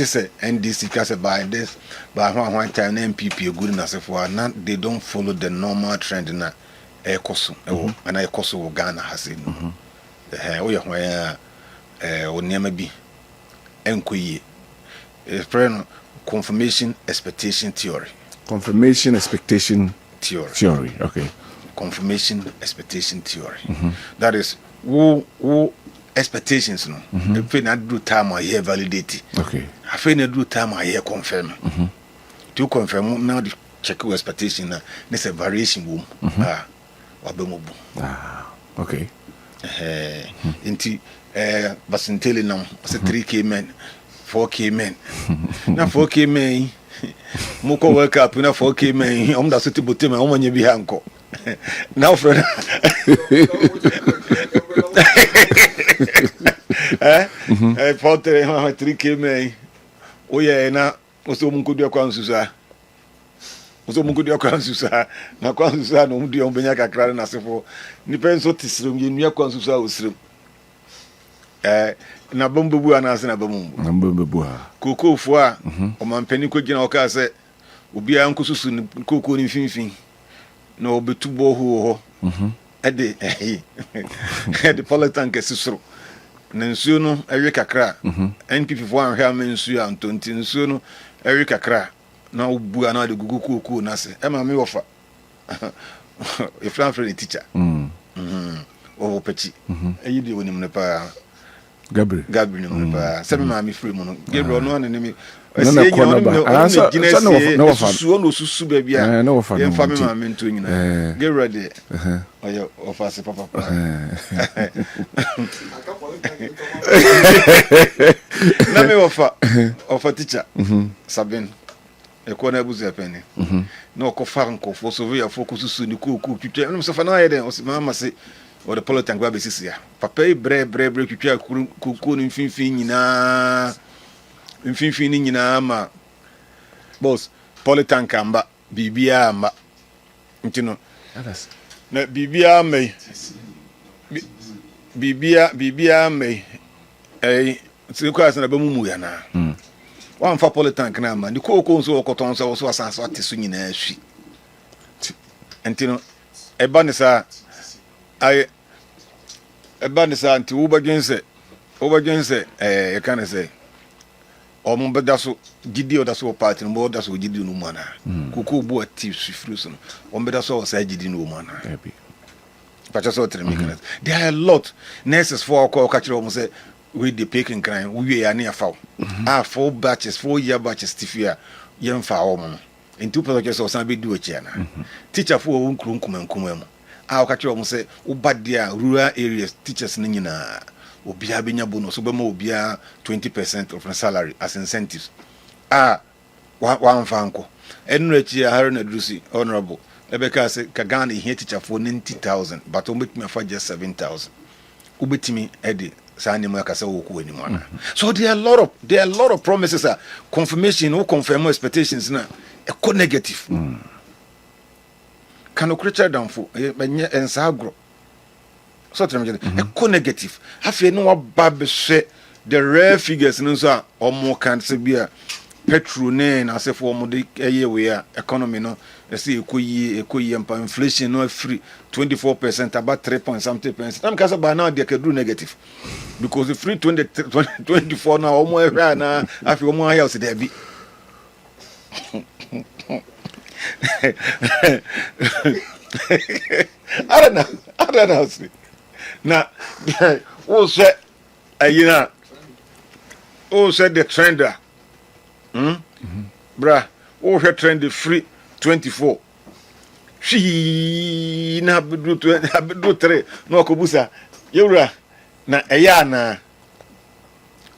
say NDC case by this, by one time NPP good enough for now they don't follow the normal trend na ekoso and ekoso Ghana has it. We are onyama bi enkoye. Confirmation expectation theory. Confirmation expectation theory. Okay. Confirmation expectation theory. That is who expectations no. If we not do time I hear validate. Okay. If we not do time I hear confirm. To confirm now the check your expectation na there's a variation boom. Okay. Inti basintele nam say 3K men 4K men na 4K men muko wake up na 4K men om da so tibote men om anya bi hanko now friend porte 3K men oye na oso munko dia kwa nsusa na kwa nsusa no mudi ombenya kakra na sefo ni penso tisiro nua kwa nsusa osiro na bombebu anase na bomumbu na bombebu ha kokofo a o mampani ko gina o ka se obi an kususu ni koko ni finfin na obetubo ho ede ede politan ke sisoro na nsuo no ewe kakra NPP fo anhwe am nsuo antonti nsuo no ewe kakra na obu ana de gugu koko na se e ma me wofa e friend teacher o peti eyi de wonim ne pa Gabriel no ba sebe ma mi free mo no Gabriel no na me na kona ba no susu no susu ba bia no fa no fa me ma me nto nyina Gabriel de oyo ofa se papa na me ofa teacher Sabin e ko na buzu apene na ko faranko fo so via fo ko susu ni ko twitwa no so fa na ye den o ma se or the politan gba besisia papa bre twitwa kuku ni mfinfin nyina ma boss politan kamba bibia ma ntino na bibia me sikwa na ba mumu ya na wan fa politan kana ma ni ko nso okoton so asanso atesu nyina ahwi ntino eba ne sa ebanisa anti ubagyense e kan say o mo bedaso gidi o daso party mo daso gidi no mu ana kuku bu ati sifruso no o bedaso o sa gidi no mu ana pacha so tremi kan there are a lot nurses for call catch mo say we dey picking crime we ya na afa 4 batches 4 year batches tifia yem fa o mo into project so san be do achi ana teacher for wo nkuru mu a catch mo say ubadia rural areas teachers ni nyina obia benya bonus obema obia 20% of my salary as incentives one fanko enrechi ahare na drusi honorable ebeka say Ghana here teacher for 90,000 but o make me for just 7,000 ubetimi edi sani mo akasa wo ku animu ana so there are a lot of promises confirmation or confirm expectations na e negative can creature down for benye ensagro so tell me e negative afi no wa ba hwe the rare figures no so o mo kan se bia petrol ne na se for mo de eye we economy no e se ekoyi empa inflation no free 24% about 3.something%. I'm kasa ba now they can do negative because the free 24 now o mo ehwa na afi o mo hia o se dey bi I don't know. Now, who said, who said the trender? Bruh, who said trend the free 24? She na do 3. No, Kobusa, Yura, na Ayana.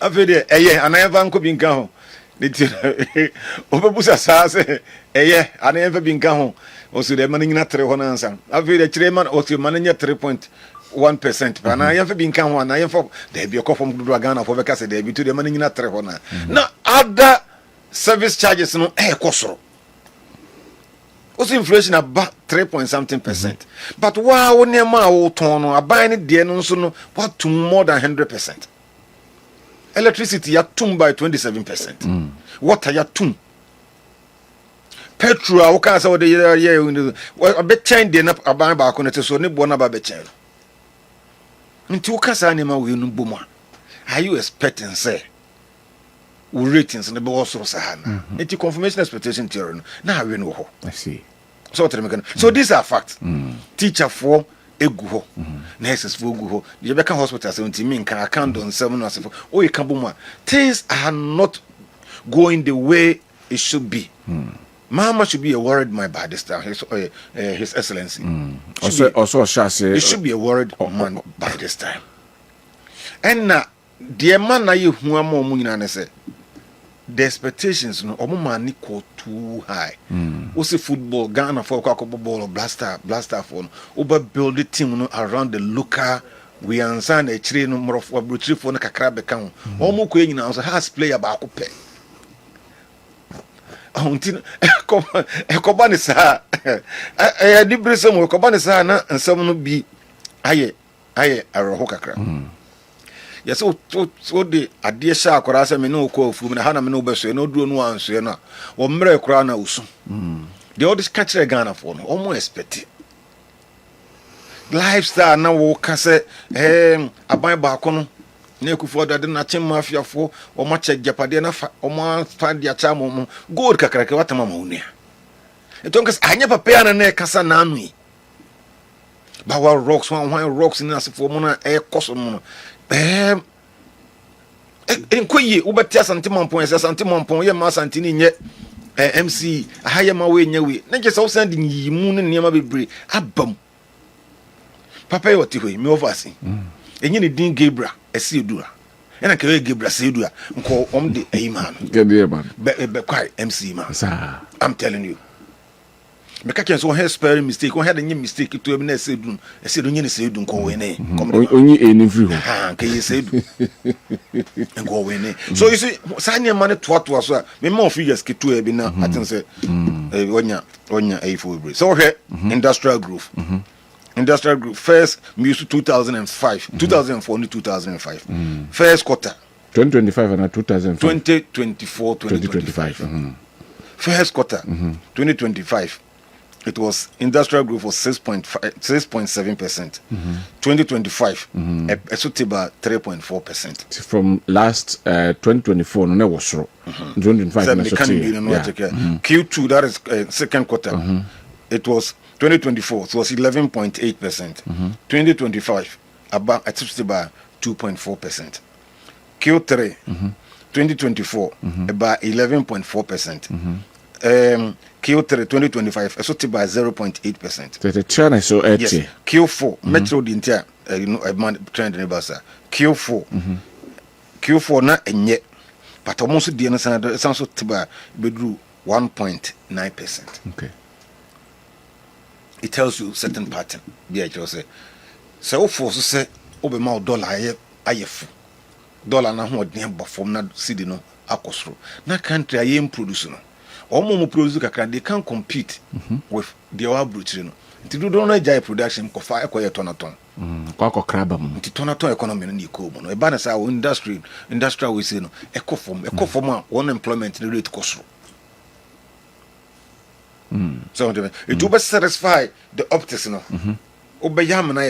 After the Aye, and I have Uncle Binkan. Obebusa sa se ana ever been gone o so de mananya 3 honansa afi de chairman o so mananya 3.1% but ana ever been gone ana ever de bi okofom do Ghana for beka se de bi to de mananya 3 hona na other service charges no kosoro o so inflation about 3.something%. But wow nema wo ton no aban ne de no so no what to more than 100%. electricity ya tum by 27%. Water ya tum. Petrol a woka say we a bit change dey na aban ba ko na te so ne bo na ba be change. Nti woka say na ma we no bomu a. Are you expecting say ratings and the boss of Sahana? It's a confirmation expectation theory. Now we know. I see. So these are facts. Teacher for a go, nurses for go. The Rebecca Hospital 17 mean can account on 7 or 7. Oh, you can boom. Things are not going the way it should be. Mama should be a worried man by this time. His Excellency. Also, it should be a worried man by this time. And now, the man na you who are more money say. The expectations no omo man equal too high. Also football Ghana for ball or blaster for no over build the team no around the local we answer a train no more for brutry for no kakra be kan omo ko nyina so has player ba ko pe ahunti ko ba ni sa di bresem ko ba ni sa na nsem no bi aye aroho kakra. Yes, so the idea sha akora say me no ko fu me na me no be so no duro no anso na wo mre kora na usu the all this catch Ghana for no almost expect lifestyle na wo ka say aban ba ko no na ekufu da na chem mafia fo o ma check japade na fa o ma fa dia cha mo gold kakrake watama ma unia etonkas anya papa na kasa na anu yi ba wa rocks rocks ni asefo mo na koso mo no enkoyi ubati Asante Mampon ye ma Asante ni nye MC ahaye ma we nya we na je so send yi mu ne niam bebre abam papa ye oti hoyi me overse enye ne din Gabriel esi edura ena ke Gabriel se edura nko de ayima no Gabriel man be kwai MC man sir I'm telling you me ka ken so he spelling mistake on had any mistake to na se edun ese do nyine se edun ko we ne onyi eni free ho ke ye se edun nko we ne so you see sanya man to so me more figures ke to e bi na I think say onya A4 so here industrial growth industrial group first music 2005 2004 to 2005 first quarter 2025 and 2005 2024 first quarter 2025 it was industrial growth was 6.7%. 2025 about 3.4%. From last 2024 no was so 2025 Q2 that is second quarter it was 2024 it was 11.8%. 2025 about 2.4%. Q3 2024 about 11.4%. Q3 2025 so by 0.8%. The China so yes. Q4 Metro the entire trend in Basa. Q4 na enye but almost the answer sounds so tiba bedru 1.9%. Okay. It tells you certain pattern. Be I just say so for so say obe ma dollar ayef dollar na ho den ba form na cedi no akosro na country ayem produce no omo produce kakra they can compete with the our brutally no nti do no jai production ko fa ekoye tonaton kwa kraba mu nti tonaton economy no ni ko mu no e ba na say industrial we say no eco form unemployment rate kosro so it do be satisfy the optics no obeyam na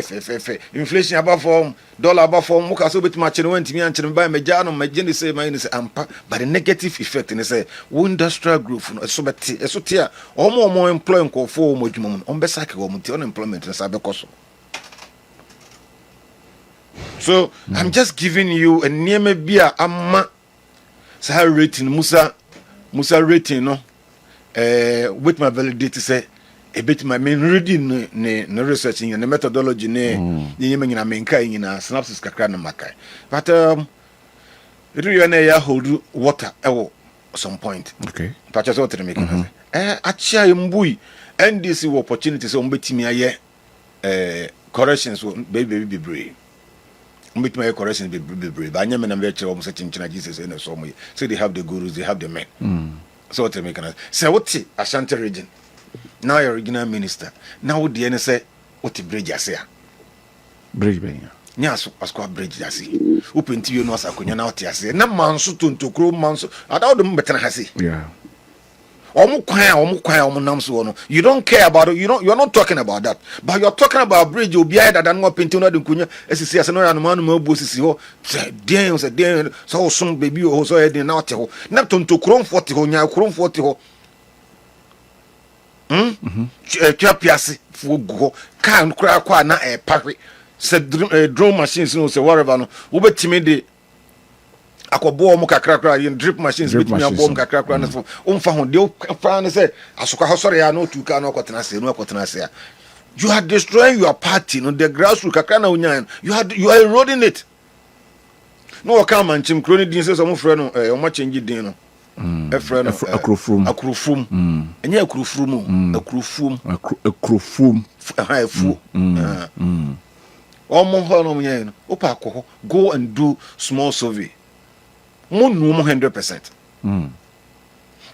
inflation above form dollar above form muka so betima chene wantimi anchene ba meja no magene say man say ampa but the negative effect ni say industrial growth no so beti so tia omo employ nko fo omo dwuma mu on be sake omo ti unemployment na say be koso so I'm just giving you a nieme bia amma say rating musa rating no with my validity say a bit my main reading ne researching and the methodology ne nyima nyina menka nyina synopsis kakra na makai but it really na ya hold water some point okay but just what to make achia mbui NDC opportunities on betimi aye corrections baby brave mbetimi aye corrections be brave but nyame na be chere om searching china Jesus na so mo so they have the gurus they have the men so what to make say what Ashanti region now you're regional minister now the say what bridge asia bridge ben nyaso asko bridge dasi open tv no asakonya na ote ase na manso tontokro manso adawo dem betena hase yeah omu nam so no you don't care about it, you're not talking about that, but you're talking about bridge obi aye that no painting no de kunya esisi ase no ya no manu ma bo sisi ho say den so som baby o so e den na ote ho na tontokro 40 ho nya kro 40 ho twa piase fo go kan kra kwa na e pakwe se drone machines no se whatever no wo betimi de akobo mu kakrakra yin drip machines betimi abo mu kakrakra na so umfa ho de fa na se asoka hosore ya no tuka na okotena se ya you are destroying your party no the grassroots kakra na unyan you are eroding it no come and chim kroni din se so mo frɛ no o ma change din no efrɛ no akrofum enye akrofum omo ho no munye no opa akọ go and do small survey mo no 100%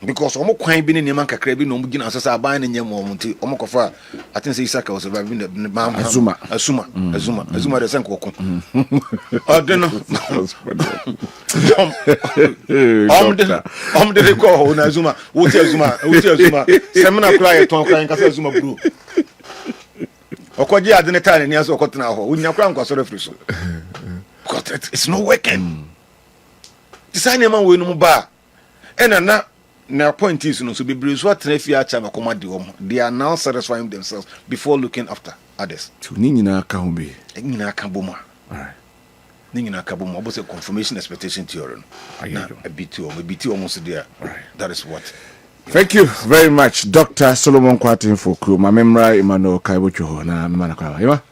because omo kwan bi ne neman kakra bi no mo gina asasa aban ne nyem omo nti omo kofa I think say Isaka was surviving the Azuma de sen kokon odeno de ko na Azuma wuti Azuma semina kura ye ton kran kasa Azuma bro okoji ade ne tane ni aso okotena ho unya kura nkwaso refri so because it's not working design man we no mu ba ena na point is no so be breeze what traffic acha ba koma de om they are now satisfying themselves before looking after others to ni nyina ka ho be nyina ka bomu alright ni nyina ka bomu obose confirmation expectation theory no a bit almost there right that is what. Thank you very much, Dr. Solomon Kwatin for crew. My memory Emmanuel Kaibocho na mana kwa.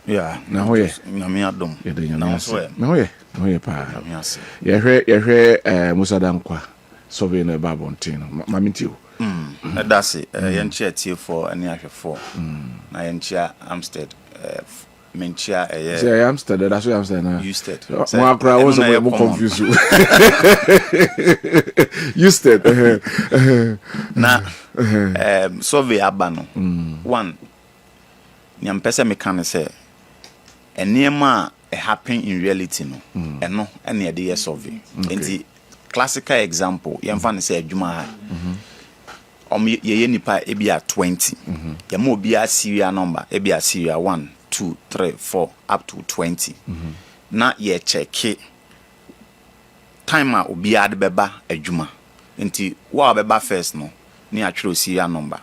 Yeah. Na hoye. Na me adom. Na hoye pa. Ye hwe Musa Dankwa. Survey na Babontin. Ma minti o. That's it. Yenchia T4 ani ahwefo. Na yenchia Amstead menchia say Amstead, that's what I'm saying now. Usted. Mo akra was mo confuse you. Usted. Na survey abano. One nyampese me kan say enema happen in reality no. Eno ene de ye survey. Enti classical example yemfa ne say adwuma ha. Ye nipa ebia 20. Ya mo bia serial number ebia serial 1 2 3 4 up to 20. Na ye check time a obi ad beba adwuma enti wa beba first no ni atwero serial number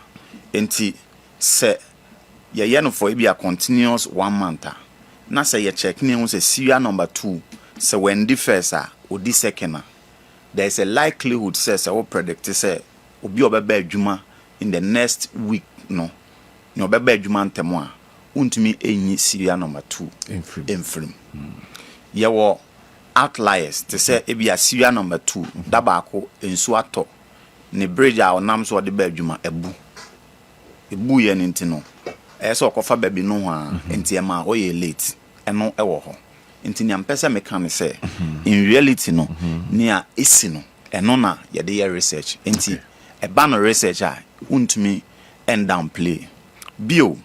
enti se ye no for ebia continuous 1 month na se ye check ni hu se serial number 2 se when the first odi second there is a likelihood say we predict say obi obeba adwuma in the next week no obeba adwuma ntemo a untumi enyi serial number 2 infrim yewo outliers to say ebia serial number 2 dabako ensu ato ne bridge a onam so de ba adwuma ebu ye ne ntino eso okofa baby no ha enti ema o ye late eno ewo ho enti nyampese meka ne say in reality no nia esi no eno na ye de ye research enti eba no research a untumi end down play bio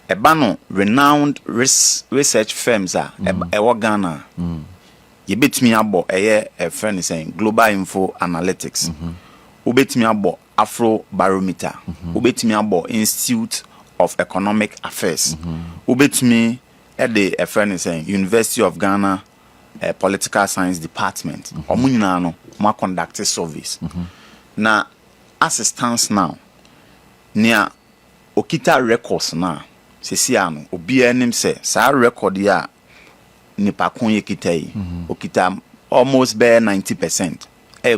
ebano renowned research firms are ewo Ghana ye betimi abo eye a friend saying Global Info Analytics ubetimi abo Afro Barometer ubetimi abo Institute of Economic Affairs ubetimi ede a friend saying University of Ghana Political Science Department omunyina no ma conduct surveys na assistance now near okita records na sesiano obi anim se sa record ya nipa kon ye kita yi okita almost bare 90%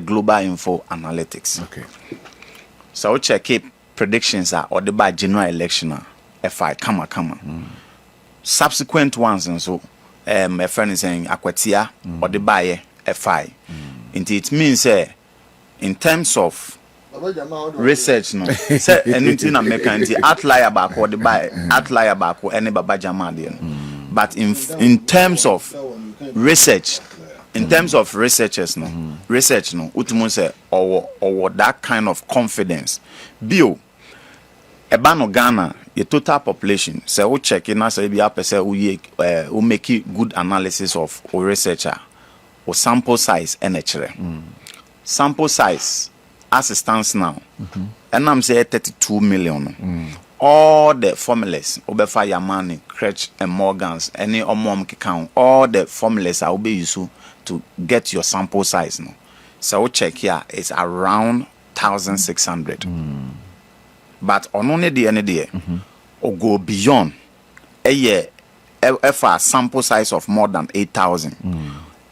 Global Info Analytics. Okay. So check it predictions are or the by general election FI kama subsequent ones and so my friend is saying akwatia or the by FI it means in terms of research no say anything na make anti outlier back or the by outlier back or any baba jama there but in terms of research researchers no research no utumu say or that kind of confidence bio eba no Ghana your total population say we check in as be person we make good analysis of or researcher or sample size and sample size as it stands now and I'm say 32 million all the formulas obefa Yamani, Kretsch and Morgans any omom count all the formulas are be used to get your sample size no so we check here it's around 1,600 but on only the end there or go beyond a year for a sample size of more than 8,000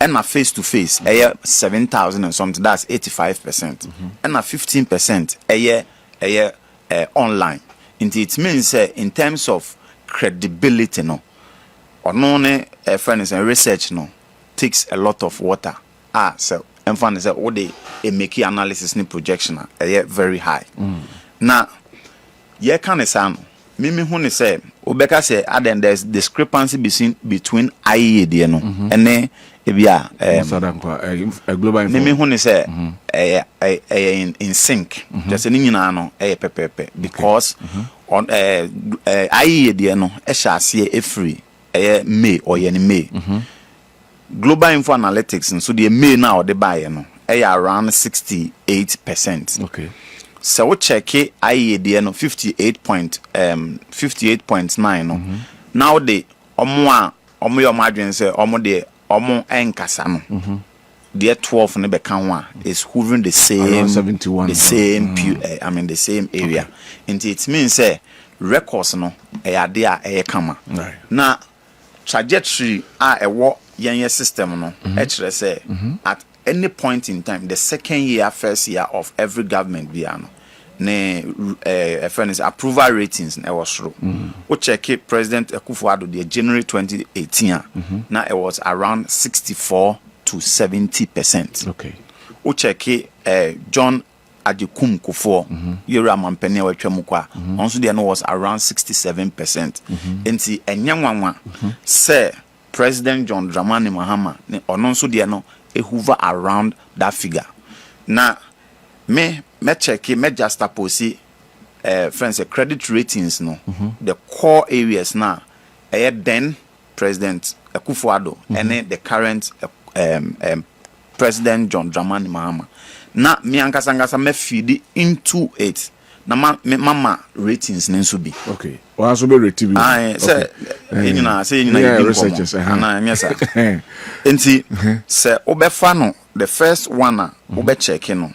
and a face to face a year 7,000 and something that's 85% and a 15% a year online. It means in terms of credibility no or no friends and research no takes a lot of water so and fun say all the make analysis ni projection very high now ye can say mimi hu ni say obeka say then there's discrepancy between IE there no and ebia global mimi hu ni say in sync just ni nyina no pepepe because on IE there no e sha se free May or ye May global info analytics and so the May now the buy no around 68%. Okay. So we check it IED no 58.9 no. Now the omo your margin say omo enkasa no. The 12 ne beka ho is hovering the same around 71 the same the same area. And it means say records no there kama. Right. Now trajectory ewo yen system no actually say at any point in time the second year first year of every government biano ne fairness approval ratings na was through we check it President Akufo-Addo the January 2018 now it was around 64 to 70%. Okay. We check it John Adekum Kufuor yera mampene wa twamukwa onso de no was around 67%. Enti enyanwanwa say President John Dramani Mahama ne ononso de no hover around that figure. Now me check me just posi friends credit ratings no the core areas now then President Akufo-Addo and the current President John Dramani Mahama. Na me ankasa me feed into it na mama ratings nenso bi. Okay. O aso be rate bi. Say you researchers yes enti say obefa no the first one obe check no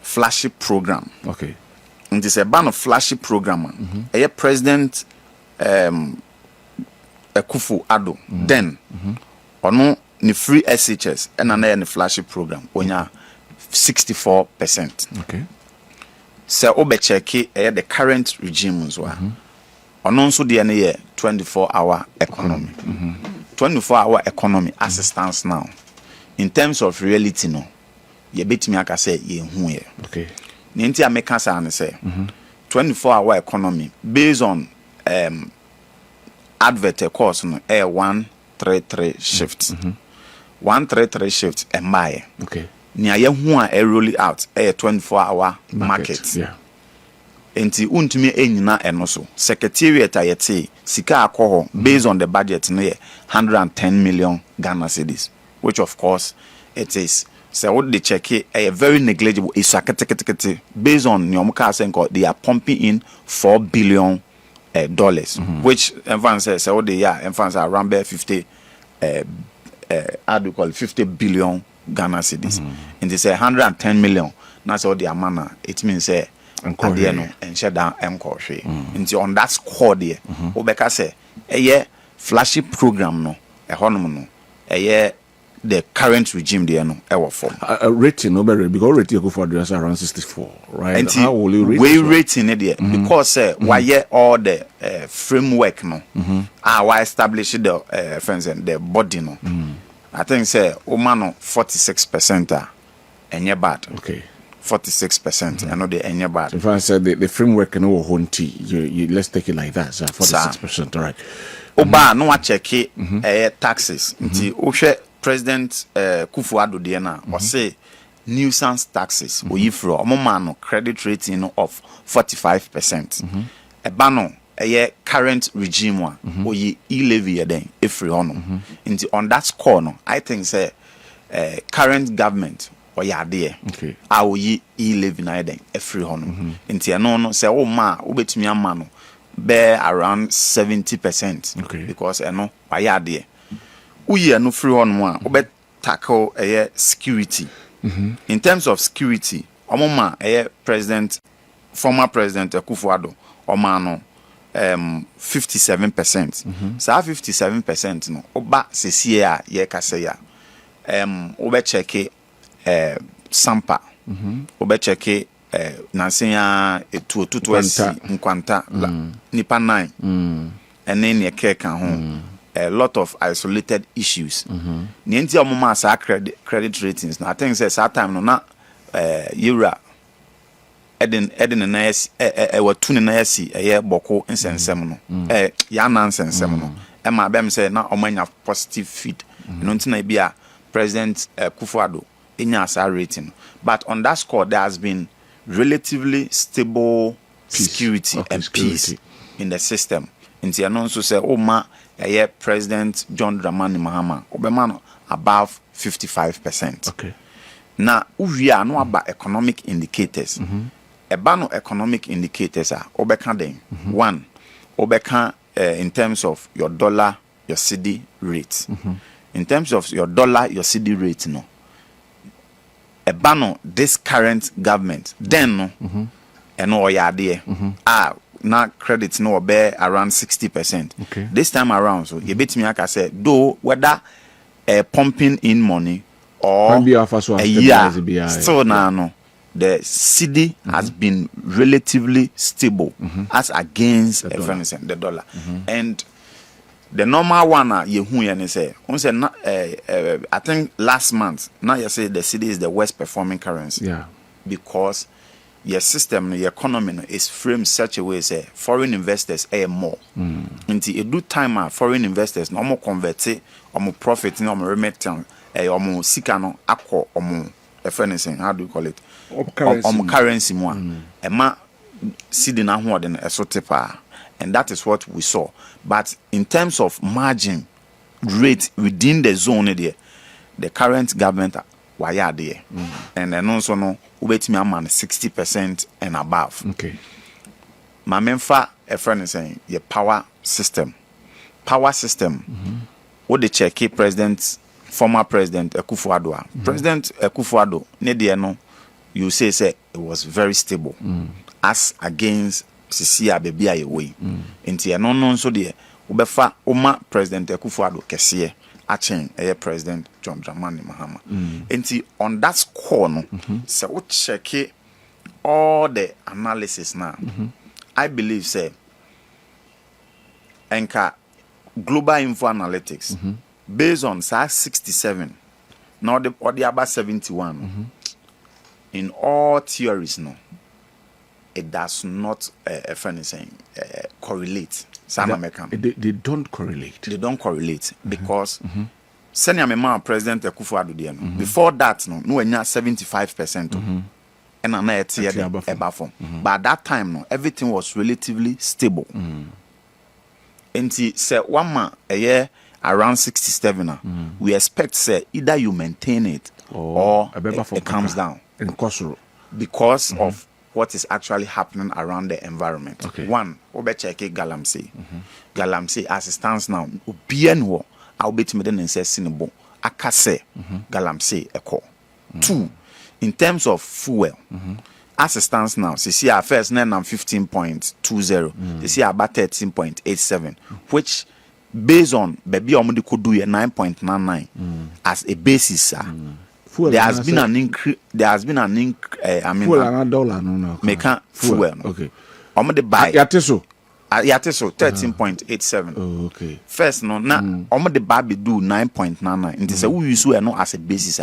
flashy program. Okay. Enti say ban of flashy program President Akufo-Addo then ono ni free SHS and na flashy program onya 64%. Okay. So obe check the current regime as well. Ononso de na 24-hour economy. 24-hour economy as it stands now. In terms of reality no, ye betimi aka say ye hu ye. Okay. Nti ameka sa na say 24-hour economy based on advert course no 133 shifts. 133 shifts embaye. Okay. Nia ye hu a roll out 24-hour market. Yeah. Enti untumi enyina eno so. Secretariat ayete sika akoho based on the budget no 110 million Ghana cedis, which of course it is. So what they check it very negligible is based on Nyomuka Senko they are pumping in $4 billion which advance says what they are advance around 50 how do you call it 50 billion Ghana cedis. And they say 110 million. That's all the amount. It means say and shut down encourage. And on that score there, Obeka say flashy program no no the current regime there no ever form. Rating no better because rating go for address around 64, right? And how will you rate? We rating it there because why all the framework no why establish the friends and the body no. I think say Omano 46% enye bad. Okay. 46%. I know the enye bad. If I said the framework no honti, you let's take it like that. So 46%, all right. Oba no check it taxes. Nti ohwe President Akufo-Addo de na o say nuisance taxes oyifro omoma no credit rating of 45%. Ebano a current regime one or ye e-levy then if into on that score no I think say current government or ya there our ye e-levy na then every honor into no say oh ma ubetumi amano bear around 70% because no why ya there uye no free on one ubet tackle a security in terms of security omoma former president Akufo-Addo omano 57%. So 57% no oba sesi a ye kase ya obe check sampa obe check nansia etu otutu esi nkwanta nipa 9 and then ye keka ho a lot of isolated issues ni enti omoma sa credit ratings na I think say that time no na euro Eden na yes watune na yes boko nsensem no ya na nsensem no ma bem say na omanya positive feed no ntina bia president Akufo-Addo enya asa rating but on that score there has been relatively stable security and peace in the system nti no nso say o ma president John Dramani Mahama obema no above 55%. Na uwia no aba economic indicators ebano economic indicators are obeka den one obeka in terms of your dollar your cedi rate in terms of your dollar your cedi rate no ebano this current government then no eno oyade na credit no be around 60%. This time around so you bet me aka say though whether pumping in money or a year still now no the cedi has been relatively stable as against the dollar. And the normal one you say I think last month now you say the cedi is the worst performing currency because your system your economy is framed such a way say foreign investors more until a good time foreign investors no more convert or profit no more remittance or sika no akọ how do you call it currency mo ma cedi na ho de esotepa and that is what we saw. But in terms of margin rate within the zone there the current government wire there and then also no ubetimi am 60% and above. My memfa a friend is saying your power system what the check former president Akufo-Addo President Akufo-Addo ne de no you say it was very stable as against Sisia baby aye way enti no so de ubefa oma President Akufo-Addo kese achen President John Dramani Mahama enti on that score no say we check all the analysis now I believe say enka global info analytics based on 67 now the about 71 in all theories no it does not correlate. They don't correlate because senior member President Akufo-Addo before that no 75% and above but at that time no everything was relatively stable and say one man a year around 67 we expect say either you maintain it or it comes down because of what is actually happening around the environment. One, obecheke galamsey as it stands now obien wo obetime den nse sinebo akase galamsey eko. Two, in terms of fuel as it stands now see our first 15.20 see about 13.87 which based on baby omudi could do 9.99 as a basis there has been an increase I mean dollar no fuel omudi buy yateso 13.87 first no na omudi buy be do 9.99 it is a we use no as a basis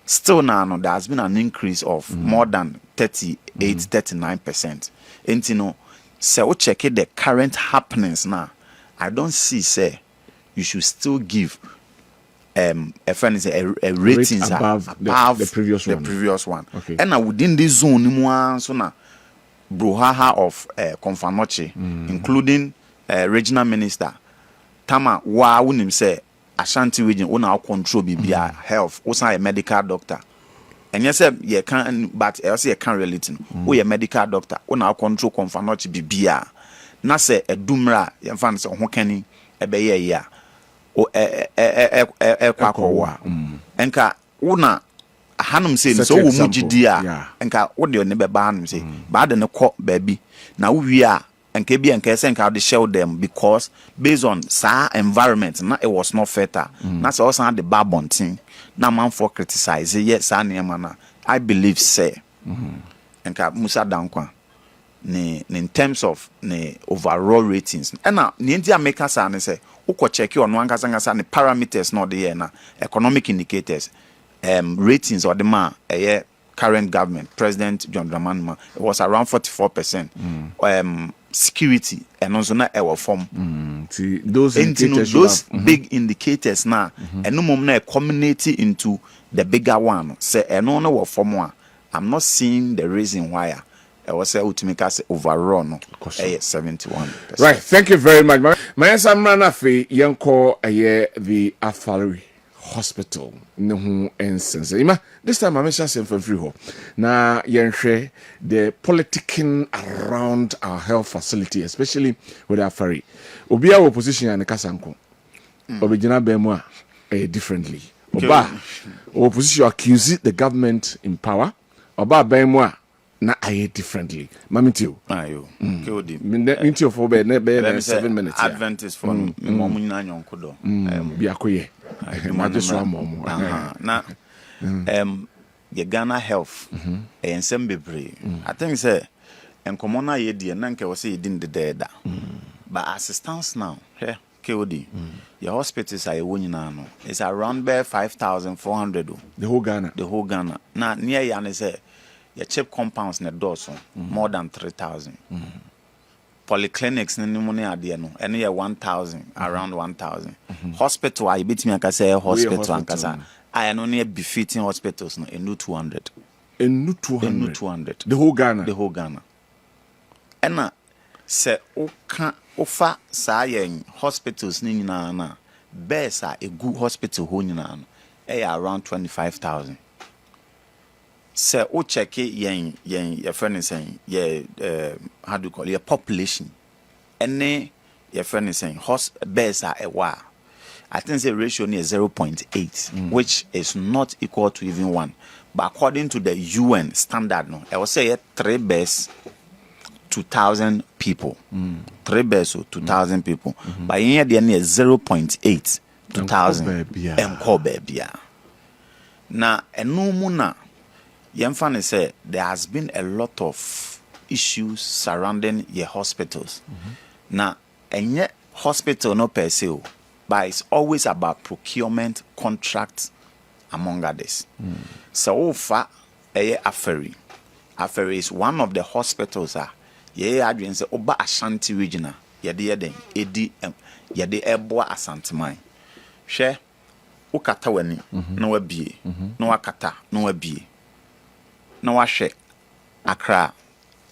still now no there has been an increase of more than 39%. And you know say we check the current happenings now I don't see say you should still give a ratings above the previous one. And now within this zone so now brouhaha of Konfanoche, including regional minister Tama wa wunim say Ashanti region una control bibia health osan a medical doctor. And yes, you can, but else you can't relate. We a medical doctor, una control Konfanoche bibia. Na say a dumra, yan fan so hokeni ebeye ya. O kwakwa. Enka una hanum say so wo mugidia. Enka wo de ne beba hanum say ba de ne kɔ baabi. Na wo wi a enka bi enka say enka de shell them because based on sa environment na it was not fertile. Na say also the babontin. Na man for criticize yes anema na I believe say enka Musa Dankwa in terms of ne overall ratings and na India make sa ne say uko check on one kasa ne parameters no the na economic indicators ratings or the man current government President John Dramani Mahama it was around 44%. Security and also na our form see those indicators those big indicators na and no mom na community into the bigger one say and no form one I'm not seeing the reason why I was say ultimately say overall no 71%. Right, thank you very much. My samrana fe yanko the Afalri Hospital no hu ensense ima this time I'm just saying for free ho na yenhwe the politicking around our health facility especially with Afari obi a opposition and kasanko obigina bemu a differently oba opposition accuse the government in power oba bemu na aye differently mamitio ayo kodi minti for be 7 minutes Adventist for mo nyina nyonko do bi akoye na the Ghana health ensem bebre I think say enkomo na ye die na nke wo say din de da but assistance now here KOD your hospitals are nyina no it's around 5,400 the whole Ghana na near ya ne say your cheap compounds na doors more than 3,000 polyclinics ni money ade no ene ye 1,000 around 1,000 hospital I bit me aka say hospital ankasa I no near befitting hospitals no enu 200 the whole Ghana ena se ofa sa yen hospitals ni nyina na best a good hospital ho nyina no around 25,000 say o check yen your friend is saying how do you call it your population any your friend is saying beds are a wa I think the ratio is 0.8 which is not equal to even 1 but according to the UN standard no I will say 3 beds 2,000 people 3 beds to 2,000 people but in here there is 0.8 2,000 enko bebia na enu na Yemfane say there has been a lot of issues surrounding your hospitals. Now, and hospital no per se, but it's always about procurement contracts among others. So far, Afari is one of the hospitals. Adrian say Oba Ashanti region. Yede Eboa Asante Mine. Share ukata weni no wabie no wakata no wabie. Na wahwe Accra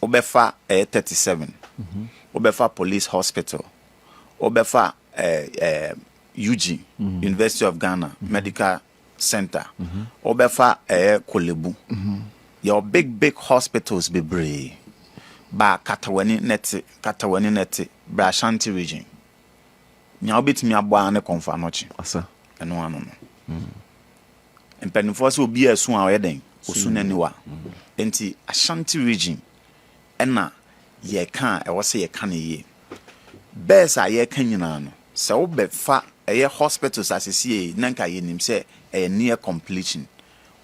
obefa 37 obefa police hospital obefa UG University of Ghana Medical Center obefa Kolebu your big hospitals be brave ba katawani neti bra Ashanti region nya obetimi aboa ne Konfanoche asa eno ano no empanifo so obi asu a oyeden osunaniwa enti Ashanti region ena ye kan e wose ye kan ye bes a ye kan nyina no se wo be fa hospitals asisi na nka ye nim se near completion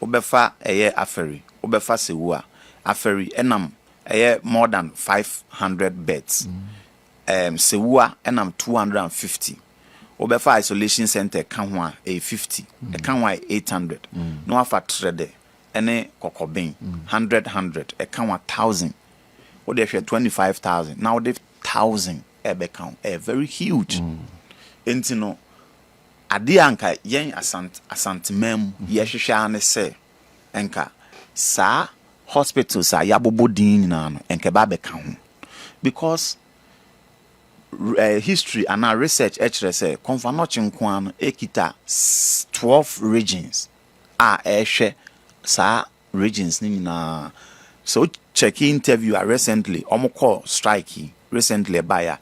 wo be fa Afari wo be fa Sewua Afari enam more than 500 beds Sewua enam 250 wo be fa isolation center kan ho a 50 e kan ho a 800 no afa trade ene kokobin 100 e kan 1,000 what they share 25,000 now they 1,000 ebe count very huge entino ade anka yen asante mem ye hwehwe ane se enka sa hospitals are yabobo din na no enkeba be ka ho because history and our research actually say konfanochi nkoan ekita 12 regions ehwe sa regions ni na so check interview recently omoko strike recently baya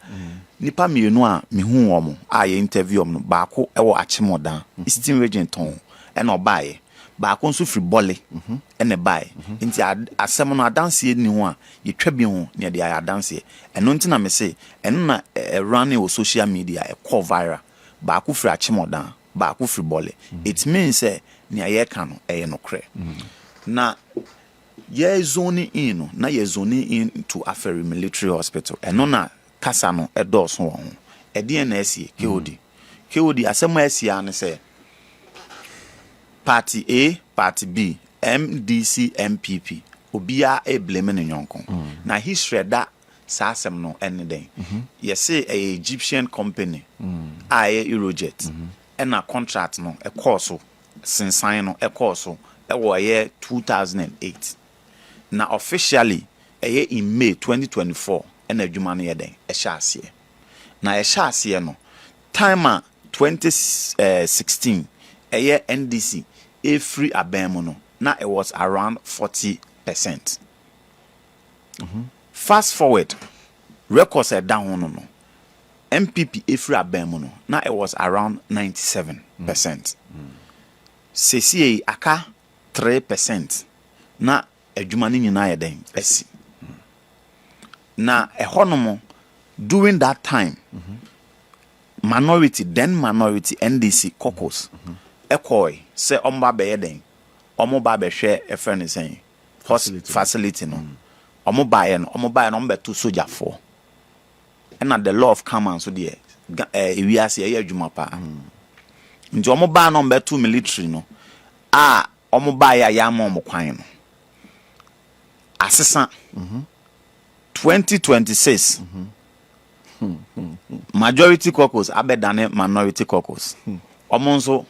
nipa mienu a mehu omo ye interview omo baako ewo Achimodan Eastern region ton ena obaye baako nso free bole ena baye nti asem no adanse ni ho a yetwa bi ho ne de adanse eno nti na me say eno na run o social media e call viral baako free Achimodan baako free bole it means say ne ayeka no no kre na ye zoning in no na ye zoning in to Aferi military hospital eno na kasa no edoso ho e de na asie KOD asema asie an say party A party B NDC NPP obia e blame ne nyonko na history da sa asem no den ye say a Egyptian company Eurojet na contract no e course sinsan no e course e wo ye 2008 na officially in May 2024 and adwuma no yeden e hyaase na e hyaase no time 2016 NDC free abem no na it was around 40%. Fast forward records are down no NPP free abem no na it was around 97%. CCA aka 3% na adwuma no nyina yeden esi na ehonomo during that time minority NDC caucus ekoi say omba be yeden omo ba be hwe e friend say facility no omo ba no mbeto soldier for and the law of command so there we are say adwuma pa nti omo ba no mbeto military no omo ba ya ma omo kwan no asesa 2026 majority caucus abedane minority caucus omonso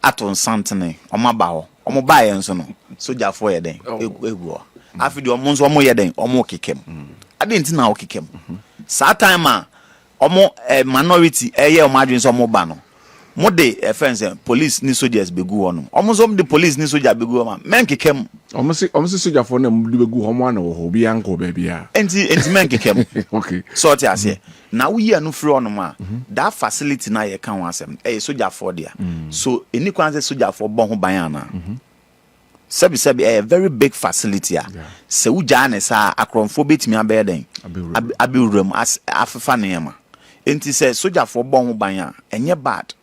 aton santene omaba ho omoba ye nso no soldier for yeden egu afidi omonso omo yeden omo kekem adenti na okekem sa time a omo minority eye omadwen so omo ba no mode friends police ni soldiers begu ho no omonso the police ni soldier begu ho ma men kekem omo soldier for na mdu begu ho mo na wo bi anko ba bia enti men kekem okay so ti ase na wo yi anu free on ma that facility na ye kan wasem soldier for there so any kwan say soldier for bon ho ban ana sebi a very big facility se uja na sa akronfo betimi abeden abiwuram afefa na yema enti say soldier for bon ho ban a enye bad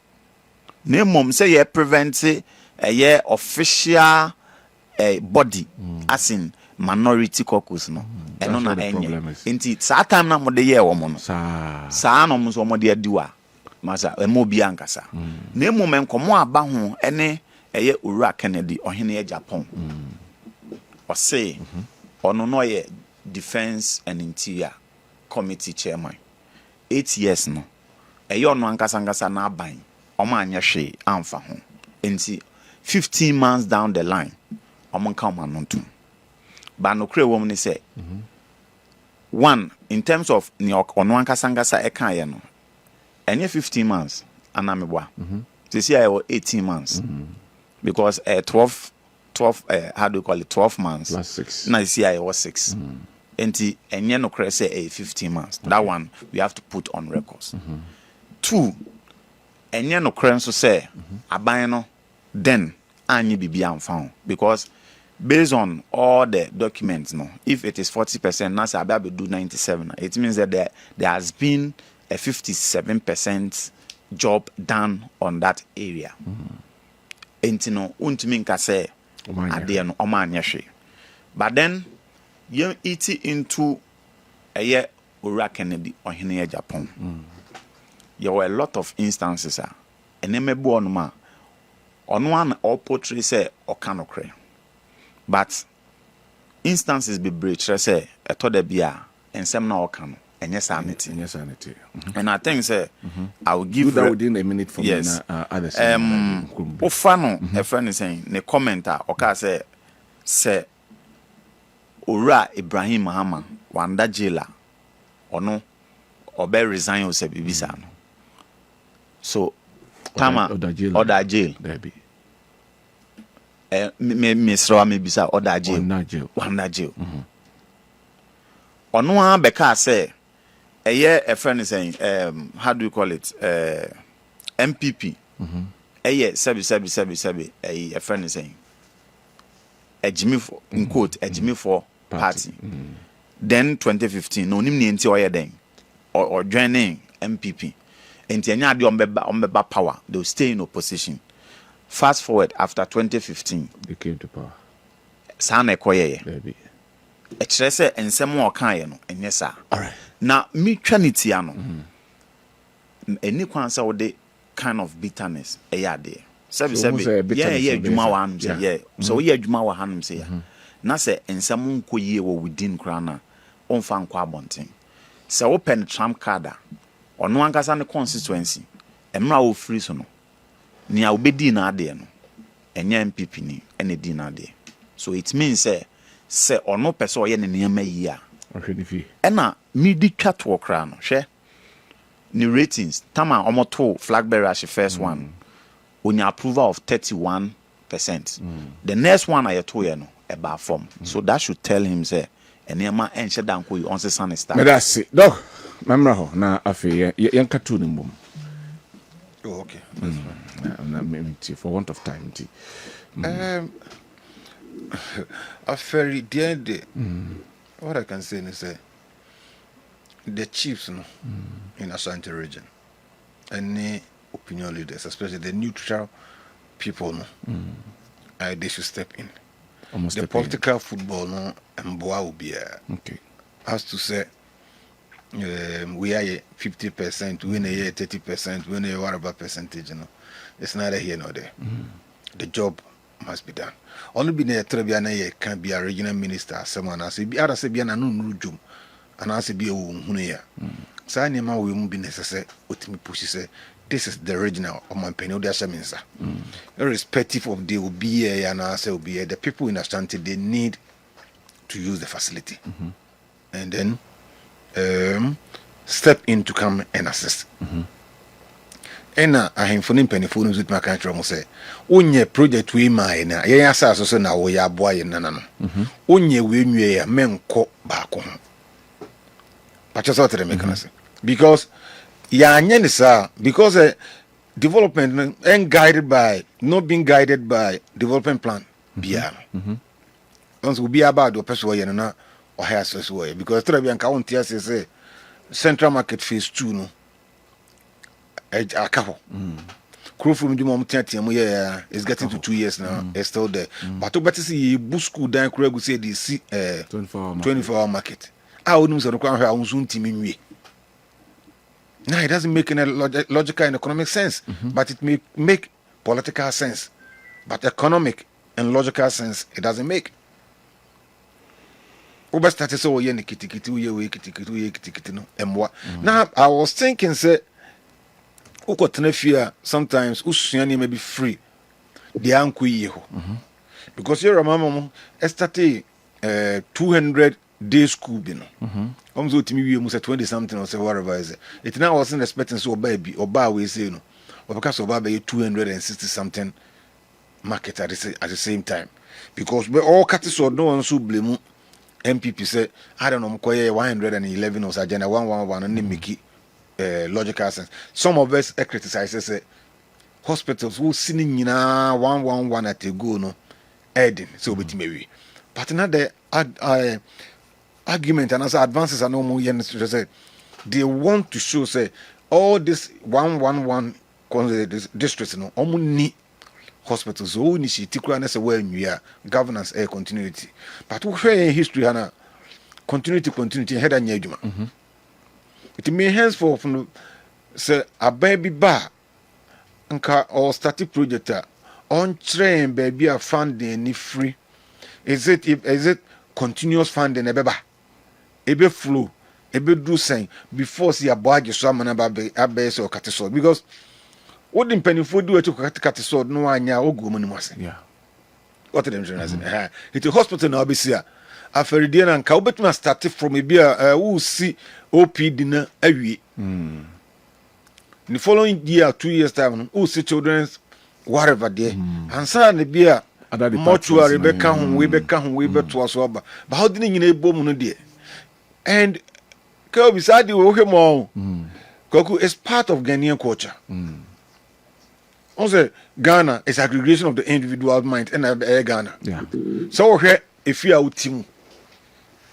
na mom say ye prevent ye official body as in minority caucus no eno na enye enti sa time na mo de ye wo mo no sa no mo so mo de adiwa masa emo bi ankasa na mom enkomo aba ho ene eye Owura Kennedy ohene ye Japan o say ono no ye defense and interior committee chairman 8 years no eye ono ankasa na aban omo anya hwe amfa ho enti 15 months down the line omo nka omo anonto ba no kre wo ni say one in terms of ni ono ankasa e kan ye no enye 15 months anamebwa this year 18 months because 12 how do you call it 12 months plus 6 na this year was 6 enti enye no kre say 15 months that one we have to put on records two enye no kre nso say aban no then anyi bibia amfa because based on all the documents no if it is 40% na say ababe do 97 it means that there has been a 57% job done on that area enti no untimi nka say ade no omanye hwe but then you eat into a Owura Kennedy ohene ya Japan there were a lot of instances enemebu onuma ono an all portray say okanokre but instances be breach say eto da bia ensem na okano enye sanity and I think say I will give that within a minute for yes. Other Ofano a friend is saying the commenter oka say Ora Ibrahim Mahama wanda jail ono obe resign o se bibisa no so tama Oda jail there be me srawa me bisa oda jail wanda jail ono a beka say eye a friend is saying how do you call it NPP eye sebi a friend is saying a Jimmy for in quote a Jimmy for party. Then 2015 no nim ni enti oye den or joining NPP enti anya de ombeba power they will stay in opposition. Fast forward after 2015 they came to power sana ekoye baby e kire se ensem o kan ye no enye sa all right na me twaniti ano eni kwan sa wo de kind of bitterness e ya de sebi yeah adwuma wa hanum say yeah so we adwuma wa hanum say yeah na se ensem nko yie wo within krana onfa nko abonten se wo pen Trump card ono ankasa ne constituency emra wo free so no ni a obedi na ade no enye MPP ni ene di na ade so it means se ono pese oye ne niam yi a ohwedifi ena mi di twa to kra no hwe ni ratings tama omoto flag bearer as first one onya approval of 31%. The next one I told you no about form. So that should tell him say enema enche danko you on se san star. Me da se dog memra ho na afi yen katu ni mbom. Oh, okay. Na me for want of time ti. A very day. What I can say is the chiefs no in Ashanti region, any opinion leaders, especially the neutral people, no, they should step in. Almost the political football, no, and Boa will be okay. As to say, we are 50%, we are 30%, we are whatever percentage, you know, it's neither here nor there. The job must be done. Only be near Trebiana can be a regional minister, someone else, be other Sabiana no room, and I say be a woman here. So I never will be necessary with me pushes say this is the original of my penny Shaminsa. Irrespective of the OBA and I say OBA, the people in Ashanti they need to use the facility and then step in to come and assist. And I have phone penny phones with my country almost say, Unye project we mine, yes, so now we are boy and nana. Unye we knew a men co back home. But just what they make say. Because because development ain't guided by not being guided by development plan. Once we be about the person or higher source way because Trebian County say Central Market Phase 2 no. A couple. Crew from the is getting to 2 years now. It's still there. But to better see Busku Dan Craig say the 24-hour market. I wouldn't say require our own team. Now it doesn't make any logical and economic sense, but it may make political sense. But economic and logical sense, it doesn't make. Now I was thinking, say, sometimes may be free. Because you remember, I started 200 day school, you know. To me, we must 20 something or say whatever is it. It now wasn't expecting so baby or bar we say, you know, or because of 260 something market at the same time. Because we all cut this or no one so blame MPP say, I don't know, 111 or agenda 111 and make it logical sense. Some of us criticize say hospitals who sitting in 111 at a go no adding so with maybe. But not the argument and as advances are no more they want to show say all this 111 districts no need hospitals so we need to well new governance air continuity but we share history and continuity head and yeduma it may henceforth say a baby bar nka or static project on train baby a funding any free is it continuous funding ebeba ebe flow ebe do saying before see a bag so amana ba so kate because what the penifo do to kate so no anya ogu mu ni mo ase yeah what them saying it hospital na obisia afaridie na nka wobetuma start from a bia wo si OPD na awie the following year 2 years time wo si children's whatever there ansa na bia mortuary beka ho we beto aso aba ba how di nyina ebom no there and ka bi sadi wo hwemo Koku is part of Ghanaian culture. Also, Ghana is aggregation of the individual mind and Ghana. Yeah. So here, if you are team,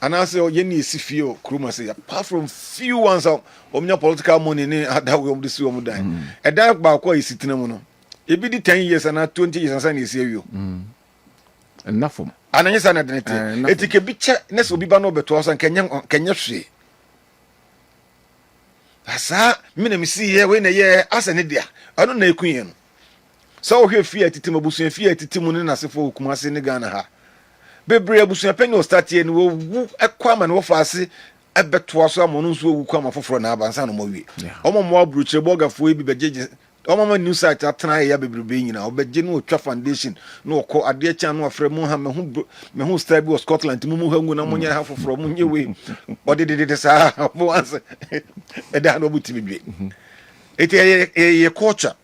and I say, oh, you need to feel Kruma say, apart from few ones of omnia political money, that way of the sea die. A dark barco is sitting on. It be the 10 years and 20 years and sign is here. Enough for and I said, it can be checked, Ness will be banned over to us and can you see? Asa me see here when a year as an idea. I don't know queen. So here fear titim abusun fear titim ne nasefo kumase ne Ghana ha. Bebre abusun penny o start here no wu ekwama no faase ebeto aso amono nso wu kwama foforo na abansa no mo wie. Omo mo abruche bogafo ebi bejeje. Omo ma new site atena ya bebrebe nyina obeje no otwa foundation no okọ ade acha no afre mo ha me hu style bi o Scotland mu hangu na mo nya ha foforo mo nye we odedede sa mo anse e da no butimi dwe it a culture.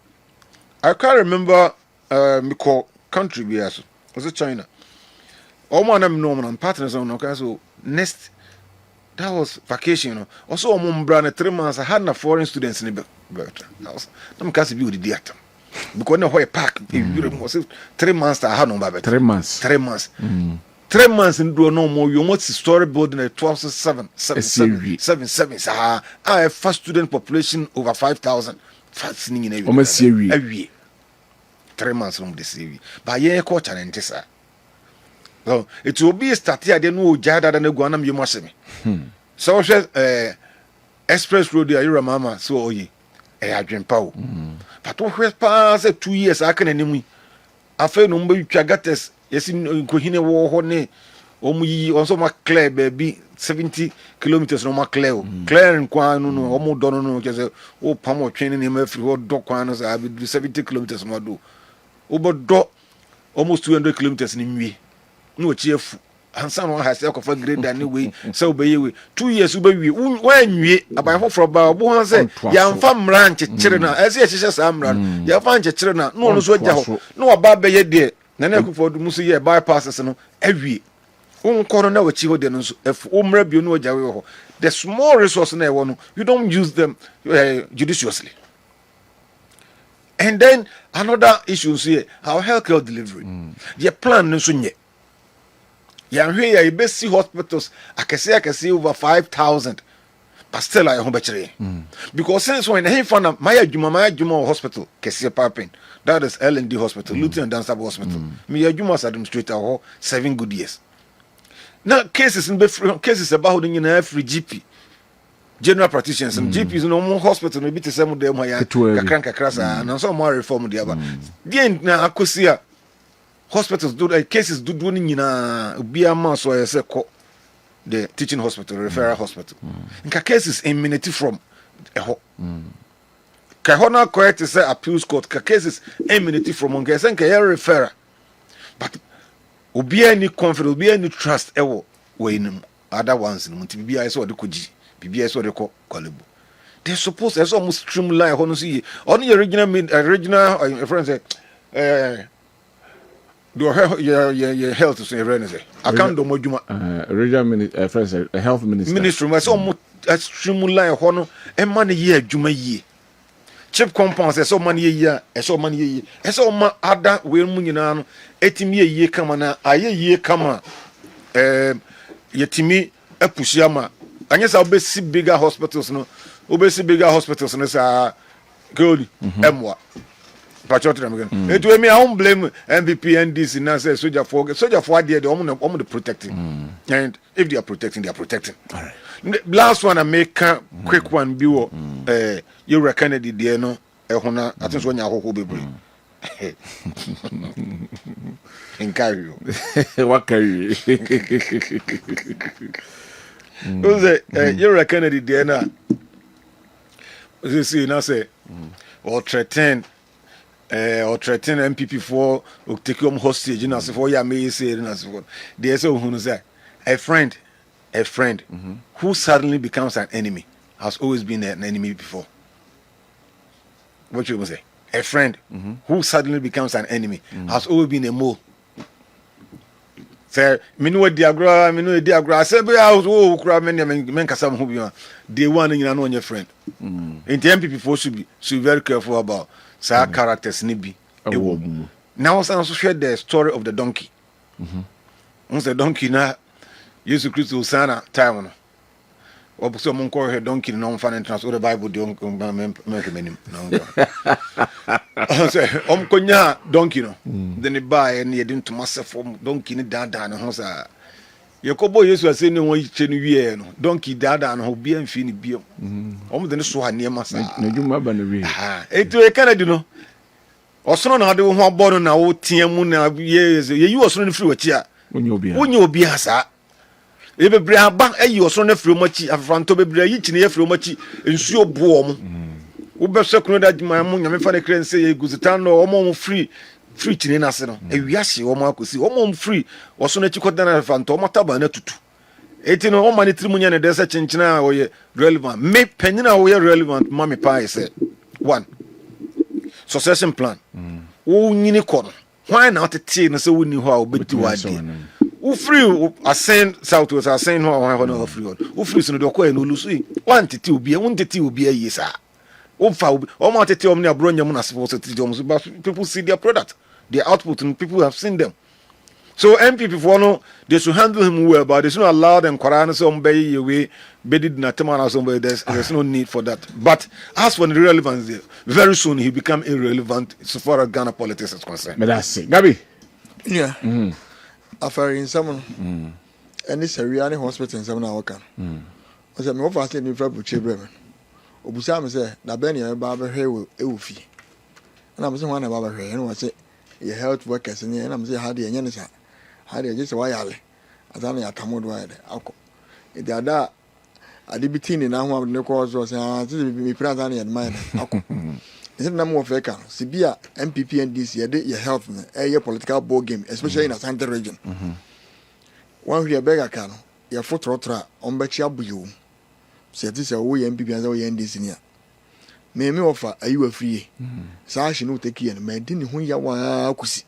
I can't remember me call country we as was it China omo na me no man partners on okay so next that was vacation, you know. Also, I'm 3 months. I had na foreign students in the better. I'm can't be with the theater because no where park. Was 3 months. I had no baby. 3 months. 3 months. 3 months in do no more. You must story building a 12.7. I have first student population over 5,000. Fascinating in almost every 3 months from the CV. But yeah, culture and this. So it will be started. I don't know jada than the Guanam you must me. So express road there, you remember so I dream power. But what pass 2 years I can enemy. I feel no more you got us. Yes, in Kohine war honey. Also my clear baby 70 kilometers no more clear. Clear and Quan no almost don't know just oh Pamo training him every what dog quanos I will do 70 kilometers more do. Over dog almost 200 kilometers in me. No chief and someone has a grade anyway so be we 2 years we when we about for about one say ya fam ranch chirena as ye chese samran ya fam chirena no so jaho no aba be ye de na na ku for musu ye bypasses no awie unkoro na wachi ho de no so if umra bio no jawe ho the small resource na e wo no you don't use them judiciously. And then another issue here our healthcare delivery your plan no so nye ya hwe ya best hospitals akese over 5,000 but still I home betre because since when he found my adwuma hospital kese papin that is LND hospital Luton and Dansabo hospital me adwuma as administrator ho 7 good years now cases about in every GP general practitioners and GPs no more hospital maybe to some dem ya kakrankakrasa na so more reform dia ba dia na akosia hospitals do cases do nyina bia ma so yese ko the teaching hospital referral hospital nka cases emanate from eho ka hona correct say appeals court ka cases emanate from nka say nka referral but obia ni confidence obia ni trust ewo we nim other ones no nti bia so de koji bia so de ko kwalebu they supposed as almost streamline hono see on your original friends say do your health so everyone say I can't do moduma regional minister friends health minister must almost streamline hono e man ye adwuma yie chip compounds so man ye so man ye so ma ada we mu nyina no etimi ye kama na aye kama yetimi apushia ma anya sa obesi bigger hospitals no sa goli emwa patriotism again it we me I don't blame NPP NDC na say soldier for there they almost protecting and if they are protecting all right. Last one I make quick one be you reckon the there no ehuna I think so nya hoho bebre in carry what carry you reckon the there na you see now say or threaten NPP for take hostage na say for ya me say na say there say ohunu say a friend who suddenly becomes an enemy has always been an enemy before. What you say? A friend who suddenly becomes an enemy has always been a mole. Say, minu diagra. Say, be out. Oh, crap! Men kasam who be day one in an your friend. In the NPP for should be very careful about sa characters nibi. Now, I also share the story of the donkey. Once the donkey na Jesus Christ will sana time no. Obuso mon ko he donkey no mfa entrance o the Bible de make menim. Say konya donkey no. Then the buy and ye didn't massive donkey ni dada no ho sa. Ye ko boy Jesus ase ne won yiche no wie no. Donkey dada no ho bia mfi ni bia. De ne so ha ne masa. Na dwuma ba na wie. Eto e Canada no. Osono na de ho abono na wo tiamu na ye yi osono ni free wachi a. Onye obi asa. Ebebre aba ayi osono na free machi afranto bebre yi chine ye free machi ensuo bo omo. Wo be sekunu da djuma mu nyame fa ne krense ye guzitan no omo free chine na se no. Ewiase omo akosi omo free osono chikoda na afranto omo taba na tutu. Eti no omo ne trimu nya ne desa chinchina wo ye relevant. Me penyina wo ye relevant mama pa say. One, succession plan. Wo nyini ko no. Why not tete no say woni ho a obeti wade. Wo free ascend southwest ascend ho ho no free on. Wo free so no de ko e no lusu. One tete obi e won tete obi e yesa. Wo fa obi o ma tete omni abro nyam na se tete om so people see their product, their output, and people have seen them. So NPP for no, they should handle him well, but they should not allow them Quran some bay away, bedid na temana somebody. There's no need for that. But as for the relevance, very soon he become irrelevant so far as Ghana politics is concerned. But that's it. Gabi. Yeah. After in some and this area hospital in some now can. I said, "Me fast in front of Chebremen." Obusa me say, "Na ben ya baba hwe e fee." And I'm saying one baba hwe, and I say, "Your health workers in here." And I'm saying, "How do you know?" How do you just why ale? Azana ya tamodo wa de akọ. E de ada ade bitini na ho ne ko so say ah this be plan azana ya mind akọ. Is it number of feka? Sibia NPP NDC de your health na political ball game, especially in Ashanti region. One here bega kan ya fotrotra on be chia buyu. Say this wo NPP and wo NDC nia. Me offer ayi free. Sa shi no take ye na me di ne ho ya wa kusi.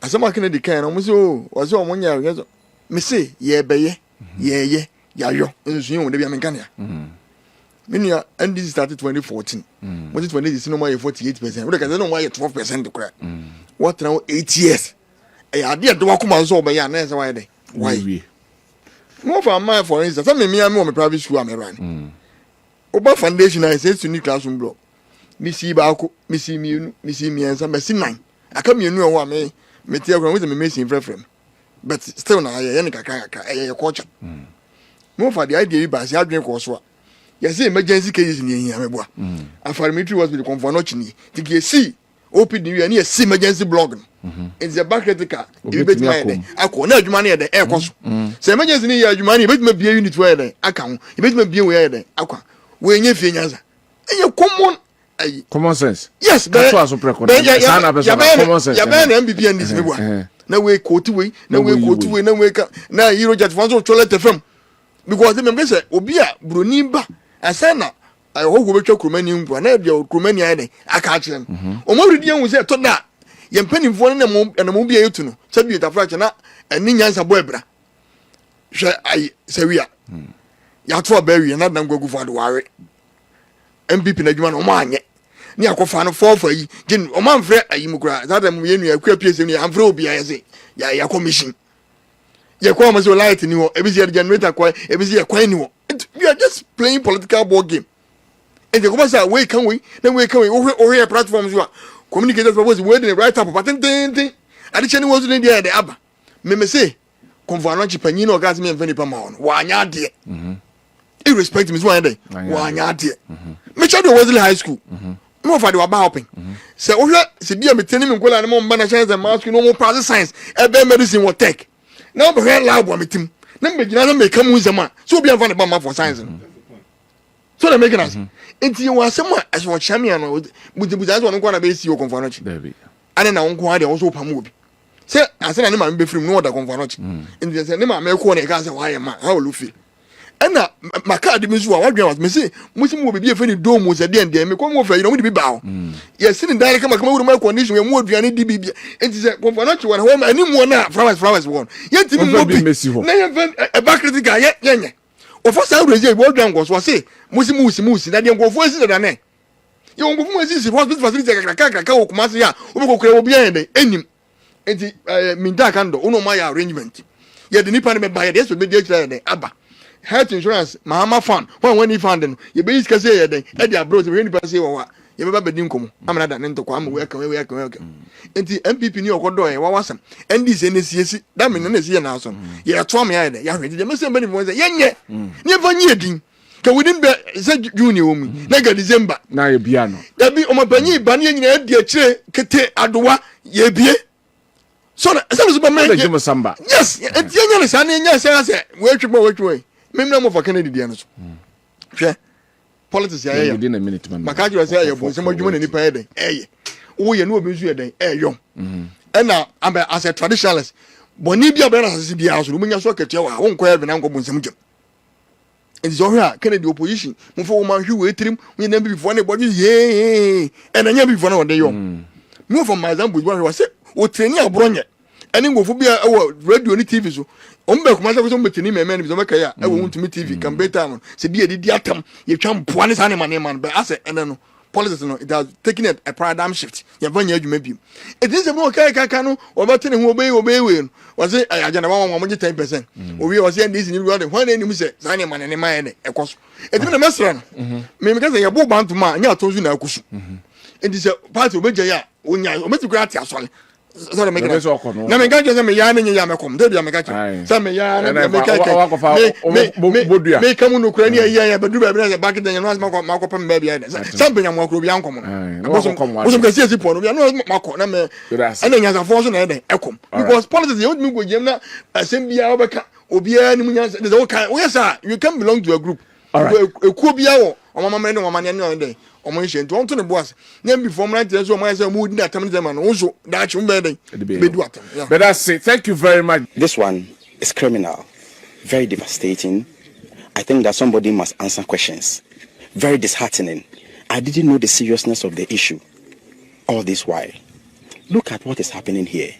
Asama kene di kan no mo se o so o mo nya yeso me se ye beye ye yo nsu yin o de bia me kan ya menia NDC started 2014 mo 2016 no mo 48% we de ka no mo 12% kura what now 8 years e ade de wa kuma so o be ya na se why de why mo for my for instance some me am me private school am run oba foundation I say to new classroom block mi si ba ko mi si mienu mi si miensa me si 9 aka mienu e ho am me tia kwa with me machine frame but still na ye kaka culture mo for the idea ba si adwen ko so a ye say emergency cases ni ehia meboa afarimitri was be confor no chini tiki see OPD we na see emergency blog it's a back critical e bet my dey akọ na adwuma na ye dey e koso say emergency ni ye adwuma na e bet ma bia unit we dey aka ho e bet ma bia we dey akwa we nya fie nyanza common sense. Yes, that's why so common sense. Ya ben MPP and this meboa. Na we quote we, na we quote we, na we ka na hero jet fanso toilet FM. Because them say obi a broni ba asana I ho go betwa kromani mpo na dia kromani ayi de aka akire no. O mo redi an wo say to da ye mpanimfo na mo bia yetu no. Se bi ta frache na ani nyansa bo ebra. Hwe ai se wi a. Ya to ba wi na dan gwagu fo ade ware. MPP na djuma no mo anye. Ni akofa no for yi gin o man frɛ ayi mukura that dem ye nua akua pie se ni am frɛ obi aye se ya commission ye ko am se light ni ho ebi se generator kwa ebi se kwa ni ho we are just playing political ball game and they go say we can we then we can we o here platforms you communicators propose we dey right up but ten ade chani wo so dey dey aba me say convoy chi panyin no gas me mfani pa ma ho wa anya de irrespective me so anya de wa anya de me chado was high school no for the about helping say o hwe se bia meteni me nkola ne mo mba na chance mask no mo pass science e be medicine wo tech na be lab wa metim na me gina na me kam uzama so obi anfa ne ba ma for science so they make us enti you asem a as wo champion no buzibuza so no kwa na be si o konfa no chi ane na wonko ade wo so pam obi say ase na ne ma be free no order konfa no chi nti say ne ma me ko na ka say why ma how will you feel ɛna maka de mezu a wadwen was me say musim wo be bi efeni do mu say de me ko mo fa yi no mo de bi ba ho yes ni dare kama wuru my condition we mu aduane di bibia nti say konfa no chi wona ho ma ani mu na flowers won yenti mi mo bi na ye e ba critical ye nye ofo sa wuru je bo dwan go so say musim na de ngofo asi da na ye ngofo mu asi hospital facility kaka wo kuma say ya wo be kokura obi an de enim nti minta kan do uno ma ya arrangement ye de nipa ne be ba ye de so be de kira ye aba health insurance mahama fund when he found no ye be iska say ye den e de abroad we nipa say wa ye be ba be din komo amana da ne ntoko am we kan nti NPP ni okodo ye wa wasam NDC ne siesi da me ne sie na so ye to am ye de ya hwe de me say be ni mo say ye nye ne fa nye din ka within be say junior wo mu na ga December na ye bia no da bi o mapanyi ba ne nyina de akire kete adowa ye bie so na say so ba me yes enti nya ne sa ne nya say we twebo memna mo fa Kennedy dia no so hwe politics ya ya within a minute man maka jira say ya bo se madwuma na nipa eden wo ye no obi nsu eden yom na amba as a traditionalist boni bia be na sase bia so munya so katia wa won koya be na nkobon nsam gem enti so hwe a Kennedy opposition mo fo wo man hwe we tirim wo na bibifo na bodi ye na nya bibifo na won de yom no from my example wo say o treni abronye eni ngofo bia radio ni TV so ombe kuma sa ko so metini meme ni so meka ya e wo ntumi TV campaign time se bia di atam ye twa mpoa ne sa ne man but as ene no politics no it has taken a paradigm shift ye vanya adwuma bi it is mo kai no obetene hu obey we no was say agenda wa mo 10% owi was say NDC ni we when any say sa ne man ne man ne ekoso it be na mesra no me ka say ye bo bantu ma nya atozu na akusu it is party obeja ya onya ometikura ati asole sorry make na me gaje say me ya na nya mekom de bia me gaje say me ya na me me kamu no kura ni ya bedu ba bi na back then no ma ko pam ba bia say benya mo akro bia nkom no so me see po no bia no ma ko na me ana nya za fo so na de ekom because politics you me go gem na asem bia obeka obia ni mu nya say yes sir you can belong to a group ekuo bia wo omama ne omama ne de omo nche nti onto ne boas na before mna tell so omo say mu di atam ne zaman no so da chi mbe den be du atam but that's it. Thank you very much. This one is criminal, very devastating. I think that somebody must answer questions. Very disheartening. I didn't know the seriousness of the issue all this while. Look at what is happening here.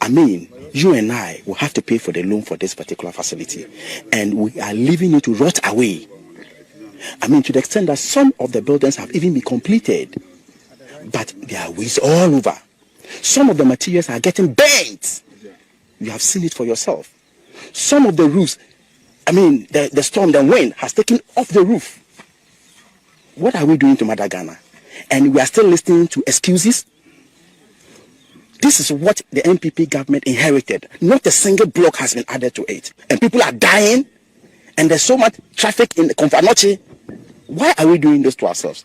I mean, you and I will have to pay for the loan for this particular facility, and we are leaving it to rot away. I mean, to the extent that some of the buildings have even been completed, but there are waste all over. Some of the materials are getting burnt. You have seen it for yourself. Some of the roofs, I mean, the storm, the wind has taken off the roof. What are we doing to Mother Ghana? And we are still listening to excuses? This is what the NPP government inherited. Not a single block has been added to it. And people are dying. And there's so much traffic in the Konfanoche. Why are we doing this to ourselves?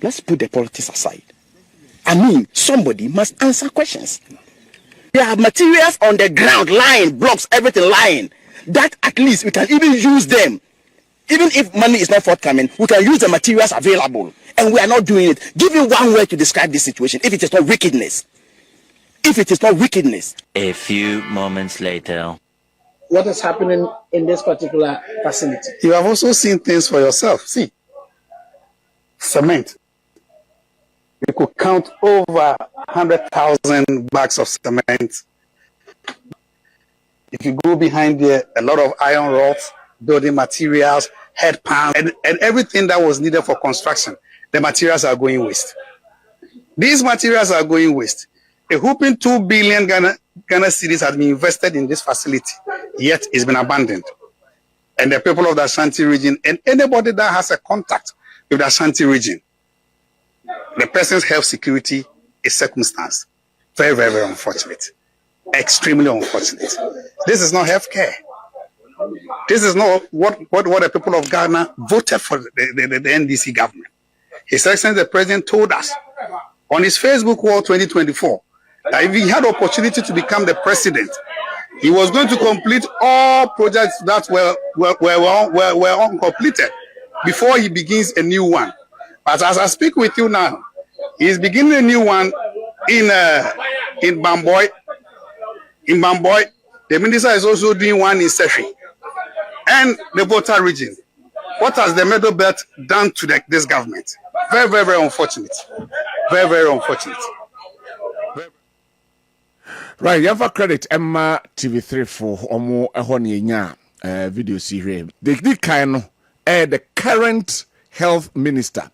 Let's put the politics aside. I mean, somebody must answer questions. There are materials on the ground, lying, blocks, everything lying. That at least we can even use them. Even if money is not forthcoming, we can use the materials available. And we are not doing it. Give me one word to describe this situation if it is not wickedness. If it is not wickedness. A few moments later. What is happening in this particular facility? You have also seen things for yourself. See, cement. You could count over 100,000 bags of cement. If you go behind there, a lot of iron rods, building materials, head pan, and everything that was needed for construction. The materials are going waste. These materials are going waste. A whopping 2 billion Ghana cedis has been invested in this facility, yet it's been abandoned. And the people of the Ashanti region and anybody that has a contact with the Ashanti region, the person's health security is circumstance. Very, very, very unfortunate. Extremely unfortunate. This is not healthcare. This is not what the people of Ghana voted for the NDC government. His Excellency the President told us on his Facebook wall 2024 that if he had opportunity to become the president, he was going to complete all projects that were uncompleted before he begins a new one. But as I speak with you now, he is beginning a new one in Bamboy, In Bamboy, the minister is also doing one in Seshi. And the Volta region. What has the Middle Belt done to this government? Very, very, very unfortunate. Very, very unfortunate. Right, you have a credit Emma TV3 for Omo Ehonienya video series. The kind of the current health minister,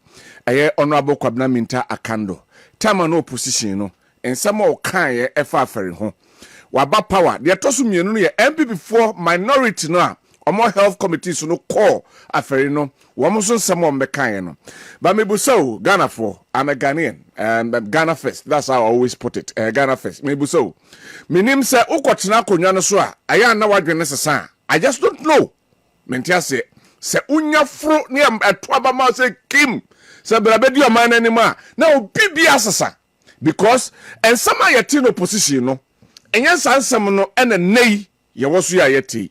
Honorable Kwabena Minta Akando. Time no opposition no, and some more kind FFR ho. Waba power. The atosu mienu no ye NPP for minority no. Omo health committees no call aferi no womo so nsemo mbeka no but me buso Ghana for I'm a Ghanaian and Ghana first, that's how I always put it. Ghana first me buso minim se ukotena konwa no so a aya na wadwene sesa I just don't know mentia se unya fro ne atoaba ma se kim se brabedi o man anima na obi asesa because and some are yet in opposition no enya sansam no ene nei ye woso ya yeti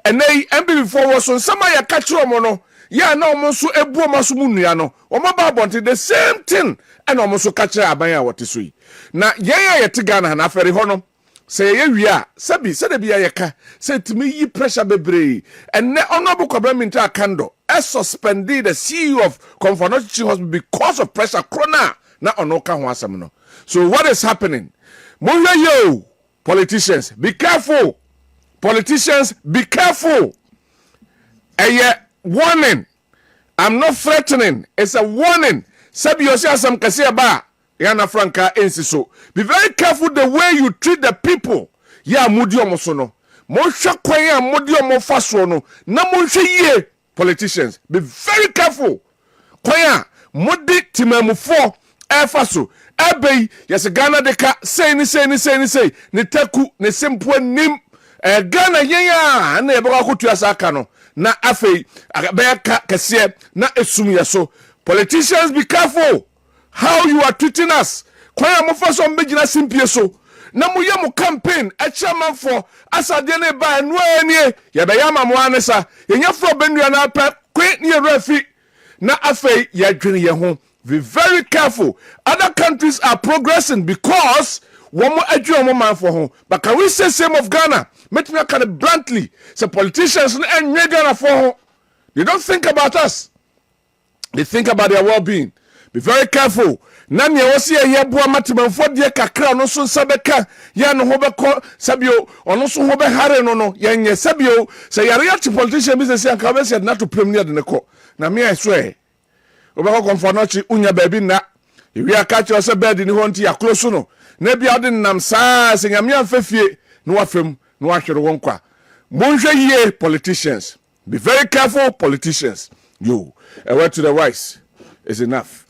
and they MPP was on some ya catch no ya na almost ebu omaso munua no omaba bonte the same thing and almost catch abanya what is we na ya yet Ghana na afere ho no say ye wi a sabi say de bia ye ka say timi yi pressure bebre and ne Honorable Kwabena Minta Akando suspended the CEO of Comfort Hospital because of pressure corona na onoka ho asem no. So what is happening? Yo politicians, be careful. Politicians, be careful. A warning. I'm not threatening. It's a warning. Sabi yosia sam kasi ba. Yana Franca insiso. Be very careful the way you treat the people. Ya mudi omosono. Monsha kwaya mudi omofasono. Na monsha ye. Politicians, be very careful. Kwaya mudi timemufo. Efaso. Ebe yes Ghana deka say ni ne taku ne simple nim. Ghana yenya na yebaka kutu asaka no na afei abeka kese na esum yeso. Politicians, be careful how you are treating us. Kwaya mo fa so mbegina simpie so na mo ye mo campaign a chairman for asade ne ba no anie ye be yama mo anesa yenya fro benua na pa kwe ne refi na afei ye dwene ye ho. Be very careful. Other countries are progressing because one more education man for home. But can we say same of Ghana? Make me kind of bluntly. So politicians and Ghana for home. They don't think about us. They think about their well-being. Be very careful. Nani wasi ya yebu wa matimanfo diye kakra no so sabeka ya no hobeko sabio ono so hobe hare no ya nye sabio say yare ti politician business ya ka be said na to premier de ne ko. Na me I swear. Obako konfonochi unya baby na wi aka che ose bed ni ho nti ya close no na bia de nam saa se nyame amfafie no wafem no ahwere won kwa monhwe ye politicians, be very careful politicians. You a word to the wise is enough.